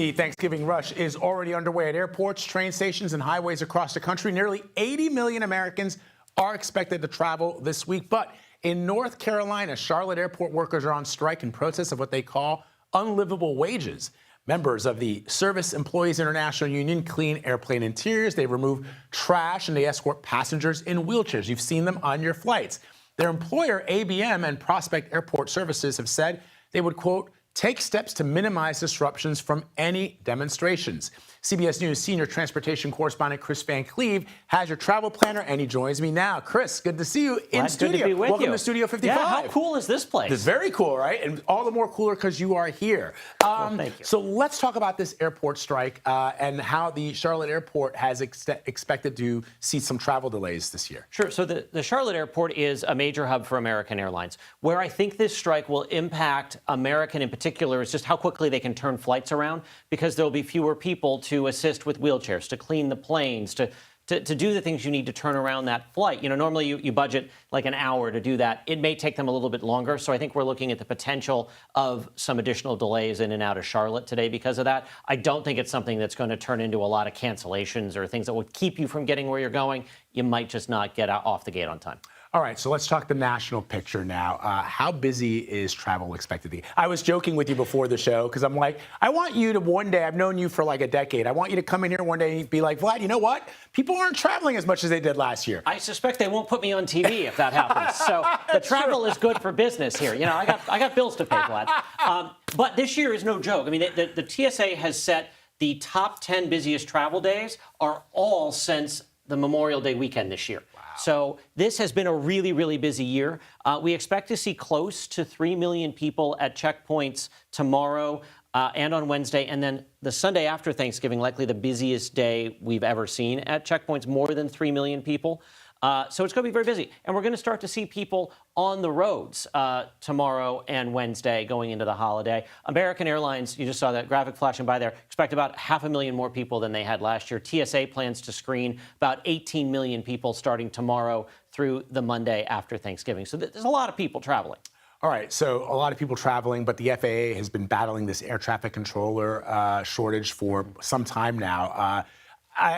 The Thanksgiving rush is already underway at airports, train stations, and highways across the country. Nearly 80 million Americans are expected to travel this week. But in North Carolina, Charlotte airport workers are on strike in protest of what they call unlivable wages. Members of the Service Employees International Union clean airplane interiors. They remove trash and they escort passengers in wheelchairs. You've seen them on your flights. Their employer, ABM, and Prospect Airport Services have said they would, quote, take steps to minimize disruptions from any demonstrations. CBS News senior transportation correspondent Kris Van Cleave has your travel planner, and he joins me now. Kris, good to see you in studio. Good to be with Welcome you. to Studio 55. Yeah, how cool is this place? It's very cool, right? And all the more cooler because you are here. Well, thank you. So let's talk about this airport strike and how the Charlotte airport has expected to see some travel delays this year. Sure. So the Charlotte airport is a major hub for American Airlines. Where I think this strike will impact American in particular is just how quickly they can turn flights around, because there'll be fewer people to assist with wheelchairs, to clean the planes, to do the things you need to turn around that flight. You know, normally you budget like an hour to do that. It may take them a little bit longer. So I think we're looking at the potential of some additional delays in and out of Charlotte today because of that. I don't think it's something that's going to turn into a lot of cancellations or things that would keep you from getting where you're going. You might just not get off the gate on time. All right, so let's talk the national picture now. How busy is travel expected to be? I was joking with you before the show because I'm like, I want you to one day, I've known you for like a decade, I want you to come in here one day and be like, Vlad, you know what? People aren't traveling as much as they did last year. I suspect they won't put me on TV if that happens. So the travel is good for business here. You know, I got bills to pay, Vlad. But this year is no joke. I mean, the TSA has set the top 10 busiest travel days are all since the Memorial Day weekend this year. So this has been a really, really busy year. We expect to see close to 3 million people at checkpoints tomorrow and on Wednesday. And then the Sunday after Thanksgiving, likely the busiest day we've ever seen at checkpoints, more than 3 million people. So it's going to be very busy. And we're going to start to see people on the roads tomorrow and Wednesday going into the holiday. American Airlines, you just saw that graphic flashing by there, expect about 500,000 more people than they had last year. TSA plans to screen about 18 million people starting tomorrow through the Monday after Thanksgiving. So there's a lot of people traveling. All right, so a lot of people traveling, but the FAA has been battling this air traffic controller shortage for some time now.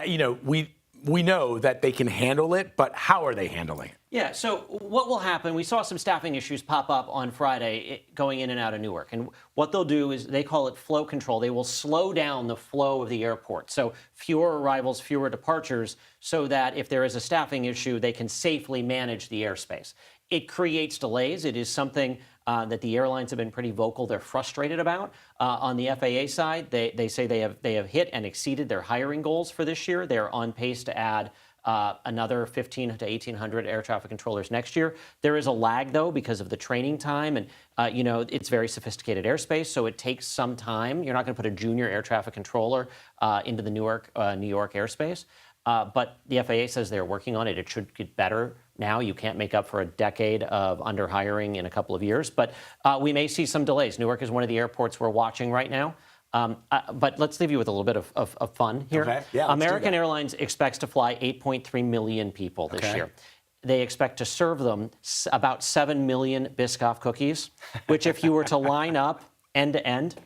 You know, we know that they can handle it, but how are they handling it? Yeah, so what will happen, we saw some staffing issues pop up on Friday going in and out of Newark. And what they'll do is they call it flow control. They will slow down the flow of the airport. So fewer arrivals, fewer departures, so that if there is a staffing issue, they can safely manage the airspace. It creates delays. It is something that the airlines have been pretty vocal. They're frustrated about. On the FAA side, they say they have hit and exceeded their hiring goals for this year. They're on pace to add another 1,500 to 1,800 air traffic controllers next year. There is a lag, though, because of the training time. And, you know, it's very sophisticated airspace, so it takes some time. You're not going to put a junior air traffic controller into the New York airspace. But the FAA says they're working on it. It should get better now. You can't make up for a decade of under-hiring in a couple of years. But we may see some delays. Newark is one of the airports we're watching right now. But let's leave you with a little bit of fun here. Okay. Yeah, American Airlines expects to fly 8.3 million people this year. They expect to serve them about 7 million Biscoff cookies, which if you were to line up end to end,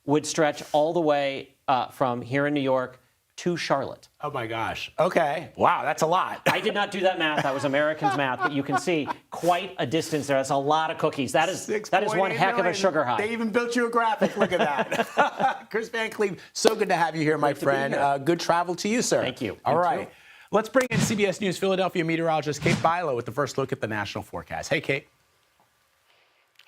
would stretch all the way from here in New York to Charlotte. Oh my gosh. Okay. Wow, that's a lot. I did not do that math. That was Americans' math, but you can see quite a distance there. That's a lot of cookies. That is one heck of a sugar high. They even built you a graphic. Look at that. Kris Van Cleave, so good to have you here, my friend. Good travel to you, sir. Thank you. All You right. too. Let's bring in CBS News Philadelphia meteorologist Kate Bilo with the first look at the national forecast. Hey, Kate.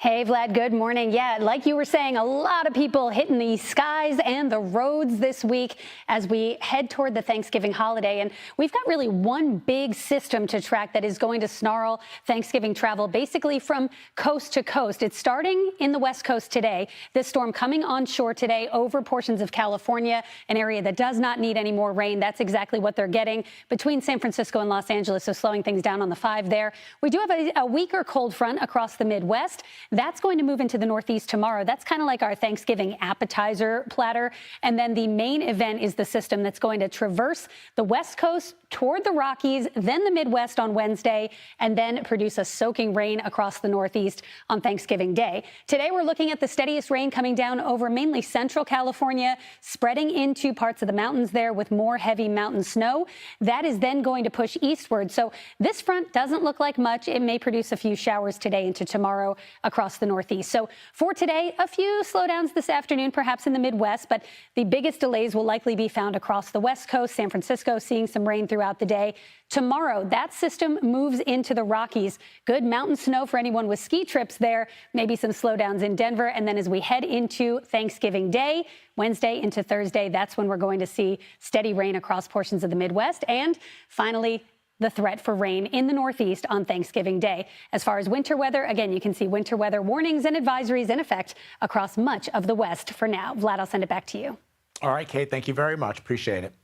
Hey, Vlad, good morning. Yeah, like you were saying, a lot of people hitting the skies and the roads this week as we head toward the Thanksgiving holiday. And we've got really one big system to track that is going to snarl Thanksgiving travel basically from coast to coast. It's starting in the West Coast today. This storm coming onshore today over portions of California, an area that does not need any more rain. That's exactly what they're getting between San Francisco and Los Angeles, so slowing things down on the 5 there. We do have a weaker cold front across the Midwest. That's going to move into the Northeast tomorrow. That's kind of like our Thanksgiving appetizer platter. And then the main event is the system that's going to traverse the West Coast toward the Rockies, then the Midwest on Wednesday, and then produce a soaking rain across the Northeast on Thanksgiving Day. Today, we're looking at the steadiest rain coming down over mainly central California, spreading into parts of the mountains there with more heavy mountain snow. That is then going to push eastward. So this front doesn't look like much. It may produce a few showers today into tomorrow across the Northeast. So for today, a few slowdowns this afternoon, perhaps in the Midwest, but the biggest delays will likely be found across the West Coast. San Francisco seeing some rain throughout the day. Tomorrow, that system moves into the Rockies. Good mountain snow for anyone with ski trips there. Maybe some slowdowns in Denver. And then as we head into Thanksgiving Day, Wednesday into Thursday, that's when we're going to see steady rain across portions of the Midwest. And finally, the threat for rain in the Northeast on Thanksgiving Day. As far as winter weather, again, you can see winter weather warnings and advisories in effect across much of the West for now. Vlad, I'll send it back to you. All right, Kate, thank you very much. Appreciate it.